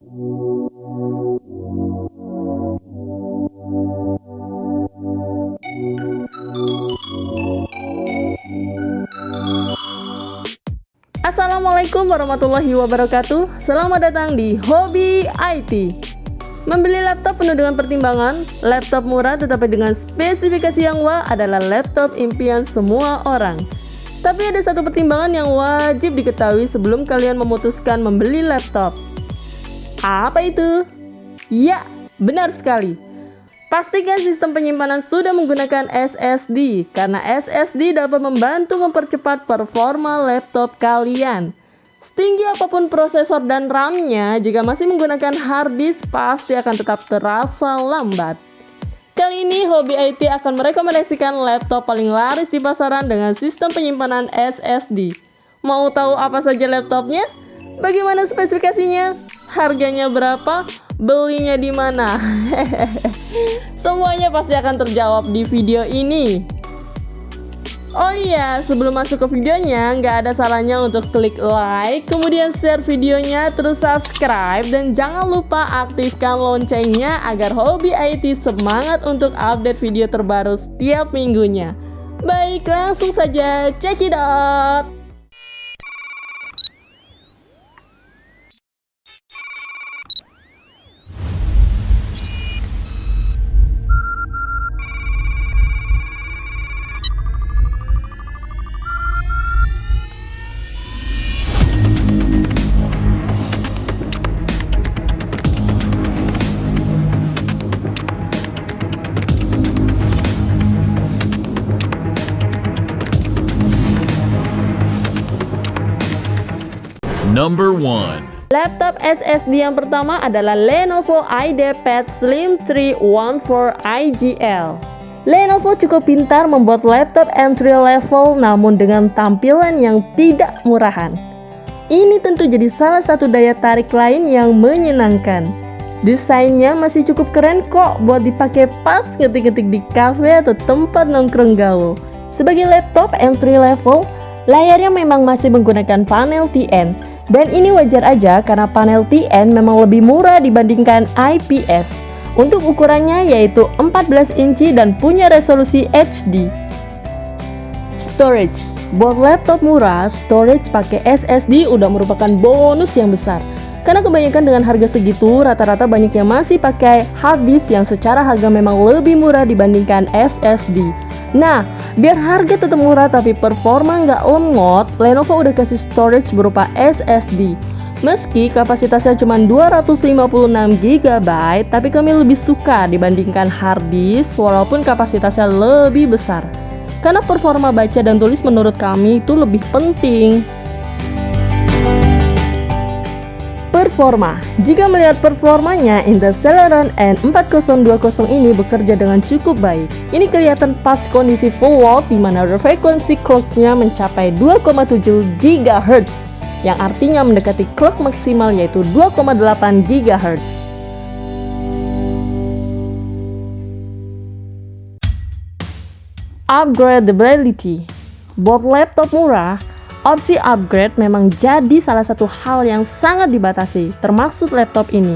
Assalamualaikum warahmatullahi wabarakatuh. Selamat datang di Hobi IT. Membeli laptop penuh dengan pertimbangan, laptop murah tetapi dengan spesifikasi yang wah adalah laptop impian semua orang. Tapi ada satu pertimbangan yang wajib diketahui sebelum kalian memutuskan membeli laptop. Apa itu? Ya, benar sekali. Pastikan sistem penyimpanan sudah menggunakan SSD, karena SSD dapat membantu mempercepat performa laptop kalian. Setinggi apapun prosesor dan RAM-nya, jika masih menggunakan hard disk, pasti akan tetap terasa lambat. Kali ini, Hobi IT akan merekomendasikan laptop paling laris di pasaran dengan sistem penyimpanan SSD. Mau tahu apa saja laptopnya? Bagaimana spesifikasinya? Harganya berapa? Belinya di mana? Semuanya pasti akan terjawab di video ini. Oh iya, sebelum masuk ke videonya, nggak ada salahnya untuk klik like, kemudian share videonya, terus subscribe, dan jangan lupa aktifkan loncengnya agar Hobi IT semangat untuk update video terbaru setiap minggunya. Baik, langsung saja check it out! Number 1. Laptop SSD yang pertama adalah Lenovo IdeaPad Slim 314 IGL. Lenovo cukup pintar membuat laptop entry level namun dengan tampilan yang tidak murahan. Ini tentu jadi salah satu daya tarik lain yang menyenangkan. Desainnya masih cukup keren kok buat dipakai pas ngetik-ngetik di cafe atau tempat nongkrong gaul. Sebagai laptop entry level, layarnya memang masih menggunakan panel TN. Dan ini wajar aja karena panel TN memang lebih murah dibandingkan IPS. Untuk ukurannya yaitu 14 inci dan punya resolusi HD. Storage. Buat laptop murah, storage pakai SSD udah merupakan bonus yang besar. Karena kebanyakan dengan harga segitu, rata-rata banyak yang masih pakai hard disk yang secara harga memang lebih murah dibandingkan SSD. Nah, biar harga tetap murah tapi performa nggak lemot, Lenovo udah kasih storage berupa SSD. Meski kapasitasnya cuma 256 GB, tapi kami lebih suka dibandingkan hard disk walaupun kapasitasnya lebih besar. Karena performa baca dan tulis menurut kami itu lebih penting. Performa. Jika melihat performanya, Intel Celeron N4020 ini bekerja dengan cukup baik. Ini kelihatan pas kondisi full load di mana frekuensi clock-nya mencapai 2,7 GHz, yang artinya mendekati clock maksimal yaitu 2,8 GHz. Upgradability. Buat laptop murah, opsi upgrade memang jadi salah satu hal yang sangat dibatasi, termasuk laptop ini.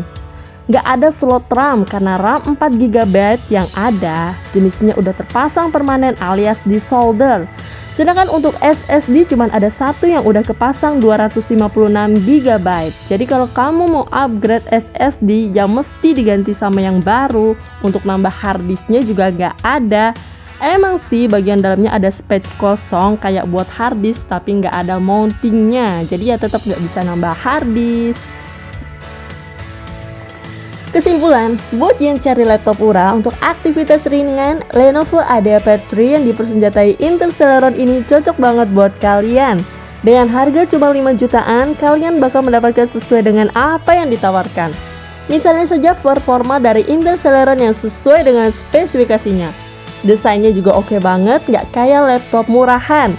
Nggak ada slot RAM karena RAM 4 GB yang ada, jenisnya udah terpasang permanen alias di solder. Sedangkan untuk SSD cuma ada satu yang udah kepasang 256 GB. Jadi kalau kamu mau upgrade SSD, ya mesti diganti sama yang baru. Untuk nambah hard disknya juga nggak ada. Emang sih bagian dalamnya ada space kosong kayak buat hard disk tapi nggak ada mountingnya, jadi ya tetap nggak bisa nambah hard disk. Kesimpulan, buat yang cari laptop murah untuk aktivitas ringan, Lenovo IdeaPad 3 yang dipersenjatai Intel Celeron ini cocok banget buat kalian. Dengan harga cuma 5 jutaan, kalian bakal mendapatkan sesuai dengan apa yang ditawarkan. Misalnya saja performa dari Intel Celeron yang sesuai dengan spesifikasinya. Desainnya juga oke banget, nggak kayak laptop murahan.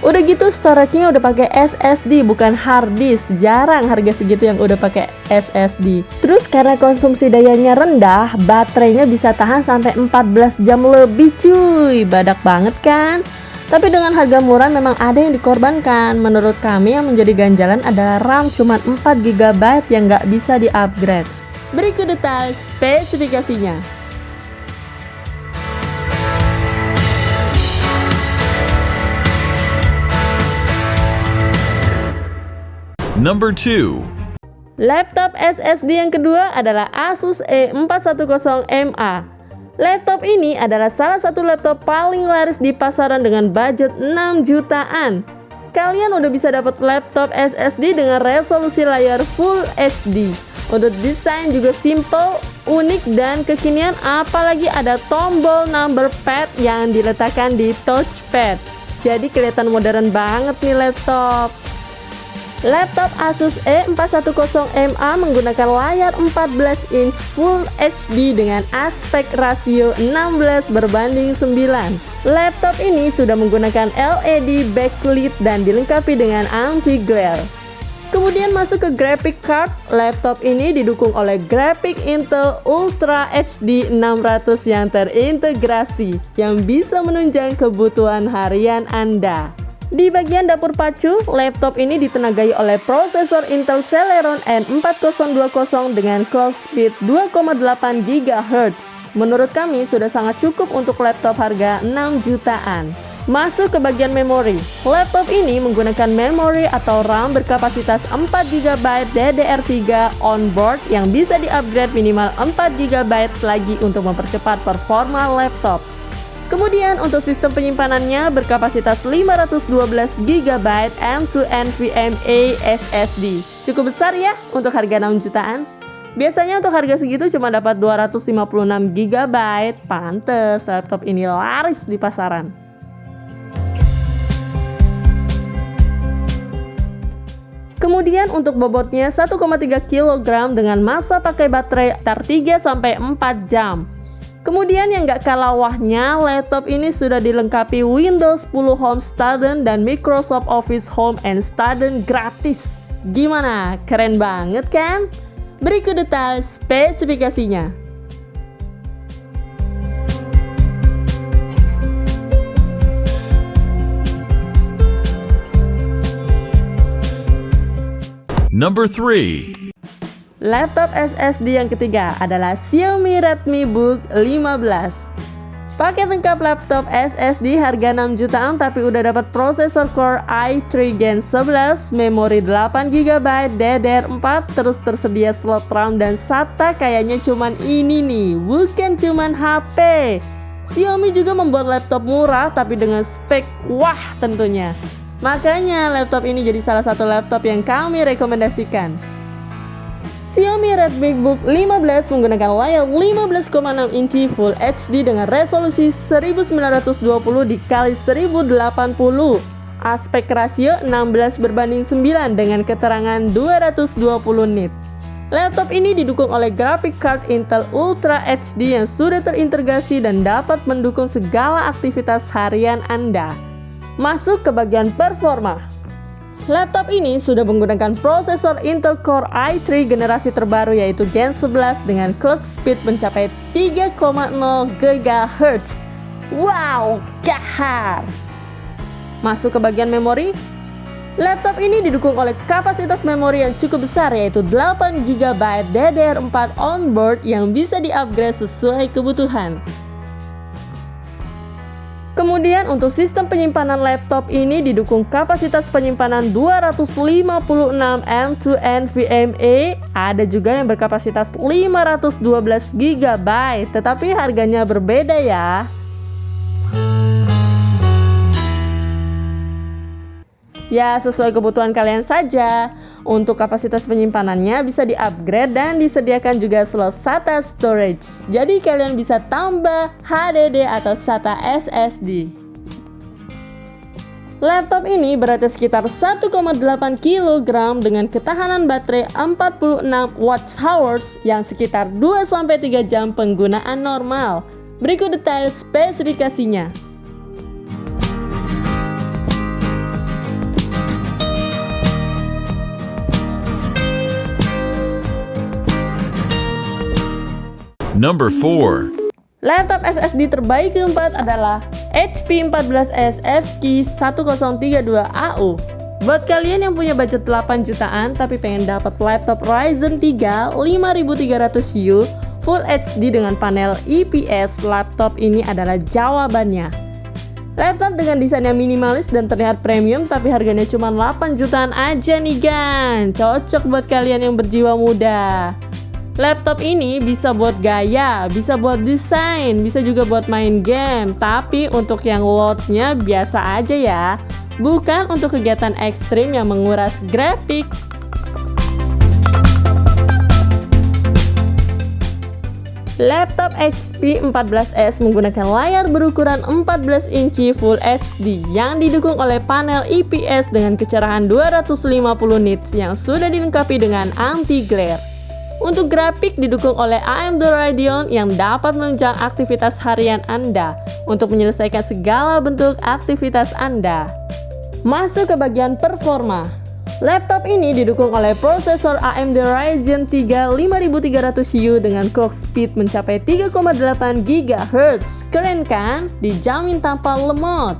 Udah gitu storage-nya udah pakai SSD bukan hard disk. Jarang harga segitu yang udah pakai SSD. Terus karena konsumsi dayanya rendah, baterainya bisa tahan sampai 14 jam lebih cuy. Badak banget kan? Tapi dengan harga murah memang ada yang dikorbankan. Menurut kami yang menjadi ganjalan adalah RAM cuma 4 GB yang nggak bisa di-upgrade. Berikut detail spesifikasinya. Number 2. Laptop SSD yang kedua adalah Asus E410MA. Laptop ini adalah salah satu laptop paling laris di pasaran dengan budget 6 jutaan. Kalian udah bisa dapat laptop SSD dengan resolusi layar Full HD. Untuk desain juga simple, unik, dan kekinian, apalagi ada tombol number pad yang diletakkan di touchpad. Jadi kelihatan modern banget nih laptop. Laptop Asus E410MA menggunakan layar 14 inch Full HD dengan aspek rasio 16:9. Laptop ini sudah menggunakan LED backlit dan dilengkapi dengan anti-glare. Kemudian masuk ke graphic card. Laptop ini didukung oleh grafik Intel Ultra HD 600 yang terintegrasi, yang bisa menunjang kebutuhan harian Anda. Di bagian dapur pacu, laptop ini ditenagai oleh prosesor Intel Celeron N4020 dengan clock speed 2,8 GHz. Menurut kami sudah sangat cukup untuk laptop harga 6 jutaan. Masuk ke bagian memori. Laptop ini menggunakan memori atau RAM berkapasitas 4 GB DDR3 onboard yang bisa di-upgrade minimal 4 GB lagi untuk mempercepat performa laptop. Kemudian untuk sistem penyimpanannya berkapasitas 512 GB M2 NVMe SSD. Cukup besar ya untuk harga 6 jutaan. Biasanya untuk harga segitu cuma dapat 256 GB. Pantes laptop ini laris di pasaran. Kemudian untuk bobotnya 1,3 kg dengan masa pakai baterai sekitar 3-4 jam. Kemudian yang gak kalah wahnya, laptop ini sudah dilengkapi Windows 10 Home Student dan Microsoft Office Home and Student gratis. Gimana? Keren banget kan? Berikut detail spesifikasinya. Number 3. Laptop SSD yang ketiga adalah Xiaomi Redmi Book 15. Paket lengkap laptop SSD harga 6 jutaan tapi udah dapat prosesor Core i3 Gen 11, memori 8 GB DDR4, terus tersedia slot RAM dan SATA. Kayaknya cuman ini nih, bukan cuman HP. Xiaomi juga membuat laptop murah tapi dengan spek wah tentunya. Makanya laptop ini jadi salah satu laptop yang kami rekomendasikan. Xiaomi Redmi Book 15 menggunakan layar 15,6 inci Full HD dengan resolusi 1920 x 1080. Aspek rasio 16:9 dengan keterangan 220 nit. Laptop ini didukung oleh graphic card Intel Ultra HD yang sudah terintegrasi dan dapat mendukung segala aktivitas harian Anda. Masuk ke bagian performa. Laptop ini sudah menggunakan prosesor Intel Core i3 generasi terbaru yaitu Gen 11 dengan clock speed mencapai 3,0 GHz. Wow, gahar! Masuk ke bagian memori. Laptop ini didukung oleh kapasitas memori yang cukup besar yaitu 8 GB DDR4 onboard yang bisa di-upgrade sesuai kebutuhan. Kemudian untuk sistem penyimpanan laptop ini didukung kapasitas penyimpanan 256 M2 NVMe, ada juga yang berkapasitas 512 GB, tetapi harganya berbeda ya. Ya, sesuai kebutuhan kalian saja. Untuk kapasitas penyimpanannya bisa di-upgrade dan disediakan juga slot SATA storage. Jadi kalian bisa tambah HDD atau SATA SSD. Laptop ini beratnya sekitar 1,8 kg dengan ketahanan baterai 46 Wh yang sekitar 2-3 jam penggunaan normal. Berikut detail spesifikasinya. Number 4. Laptop SSD terbaik keempat adalah HP 14S FQ1032AU. Buat kalian yang punya budget 8 jutaan tapi pengen dapat laptop Ryzen 3 5300U Full HD dengan panel IPS, laptop ini adalah jawabannya. Laptop dengan desain yang minimalis dan terlihat premium tapi harganya cuma 8 jutaan aja nih gan. Cocok buat kalian yang berjiwa muda. Laptop ini bisa buat gaya, bisa buat desain, bisa juga buat main game. Tapi untuk yang loadnya biasa aja ya, bukan untuk kegiatan ekstrim yang menguras grafik. Laptop HP 14S menggunakan layar berukuran 14 inci Full HD yang didukung oleh panel IPS dengan kecerahan 250 nits yang sudah dilengkapi dengan anti-glare. Untuk grafik didukung oleh AMD Radeon yang dapat menunjang aktivitas harian Anda untuk menyelesaikan segala bentuk aktivitas Anda. Masuk ke bagian performa. Laptop ini didukung oleh prosesor AMD Ryzen 3 5300U dengan clock speed mencapai 3,8 GHz. Keren kan? Dijamin tanpa lemot.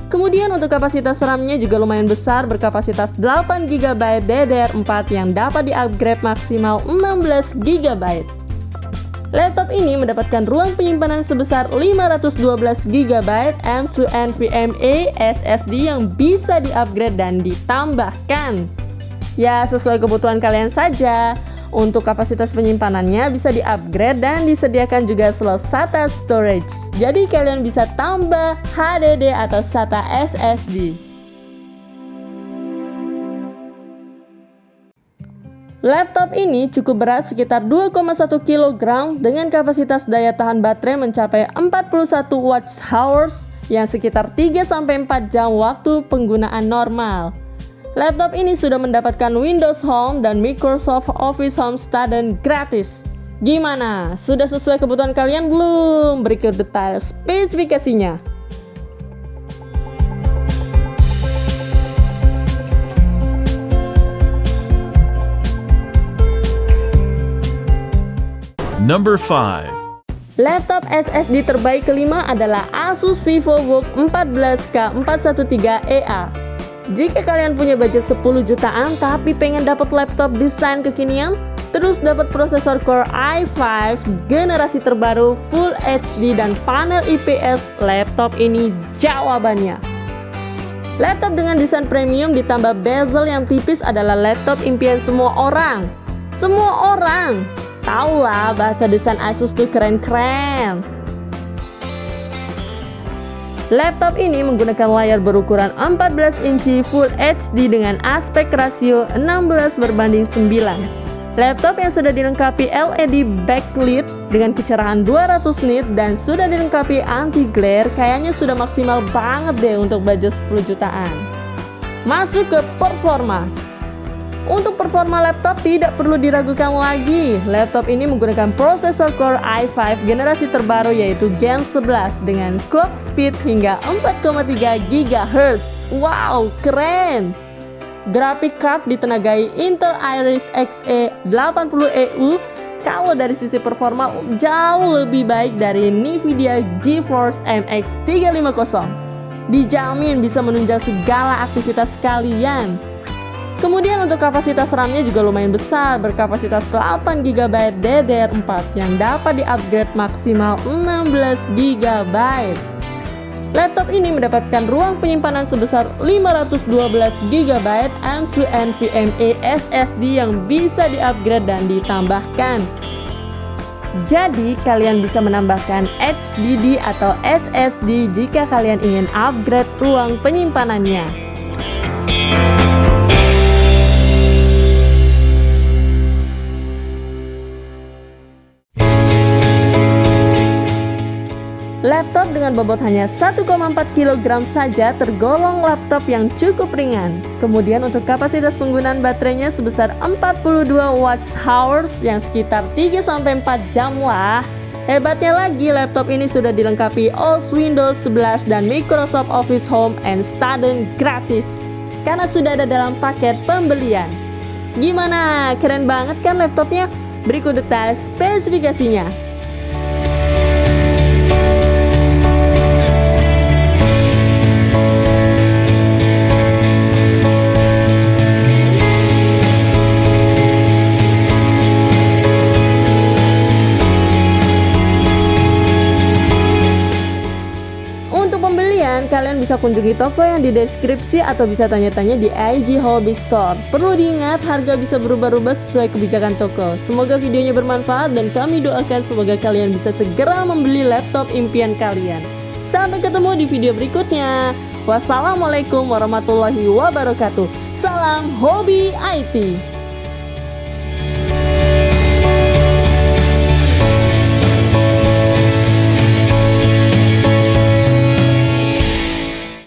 Kemudian untuk kapasitas RAM-nya juga lumayan besar, berkapasitas 8 GB DDR4 yang dapat di-upgrade maksimal 16 GB. Laptop ini mendapatkan ruang penyimpanan sebesar 512 GB M2 NVMe SSD yang bisa di-upgrade dan ditambahkan. Ya, sesuai kebutuhan kalian saja. Untuk kapasitas penyimpanannya bisa di-upgrade dan disediakan juga slot SATA storage. Jadi kalian bisa tambah HDD atau SATA SSD. Laptop ini cukup berat sekitar 2,1 kg dengan kapasitas daya tahan baterai mencapai 41 Wh yang sekitar 3-4 jam waktu penggunaan normal. Laptop ini sudah mendapatkan Windows Home dan Microsoft Office Home Student gratis. Gimana? Sudah sesuai kebutuhan kalian belum? Berikut detail spesifikasinya. Number 5. Laptop SSD terbaik kelima adalah Asus VivoBook 14K413EA. Jika kalian punya budget 10 jutaan tapi pengen dapat laptop desain kekinian, terus dapat prosesor Core i5 generasi terbaru Full HD dan panel IPS, laptop ini jawabannya. Laptop dengan desain premium ditambah bezel yang tipis adalah laptop impian semua orang. Semua orang! Tahu lah, bahasa desain Asus tuh keren-keren. Laptop ini menggunakan layar berukuran 14 inci Full HD dengan aspek rasio 16:9. Laptop yang sudah dilengkapi LED backlit dengan kecerahan 200 nit dan sudah dilengkapi anti-glare, kayaknya sudah maksimal banget deh untuk budget 10 jutaan. Masuk ke performa. Untuk performa laptop tidak perlu diragukan lagi. Laptop ini menggunakan prosesor Core i5 generasi terbaru yaitu Gen 11 dengan clock speed hingga 4,3 GHz. Wow, keren! Graphic card ditenagai Intel Iris Xe 80EU. Kalau dari sisi performa jauh lebih baik dari Nvidia GeForce MX 350. Dijamin bisa menunjang segala aktivitas kalian. Kemudian untuk kapasitas RAM-nya juga lumayan besar, berkapasitas 8 GB DDR4 yang dapat di-upgrade maksimal 16 GB. Laptop ini mendapatkan ruang penyimpanan sebesar 512 GB M2 NVMe SSD yang bisa di-upgrade dan ditambahkan. Jadi kalian bisa menambahkan HDD atau SSD jika kalian ingin upgrade ruang penyimpanannya. Laptop dengan bobot hanya 1,4 kg saja tergolong laptop yang cukup ringan. Kemudian untuk kapasitas penggunaan baterainya sebesar 42 Wh yang sekitar 3-4 jam lah. Hebatnya lagi, laptop ini sudah dilengkapi OS Windows 11 dan Microsoft Office Home and Student gratis karena sudah ada dalam paket pembelian. Gimana? Keren banget kan laptopnya? Berikut detail spesifikasinya. kalian bisa kunjungi toko yang di deskripsi atau bisa tanya-tanya di IG Hobby Store. Perlu diingat, harga bisa berubah-ubah sesuai kebijakan toko. Semoga videonya bermanfaat dan kami doakan semoga kalian bisa segera membeli laptop impian kalian. Sampai ketemu di video berikutnya. Wassalamualaikum warahmatullahi wabarakatuh. Salam Hobi IT.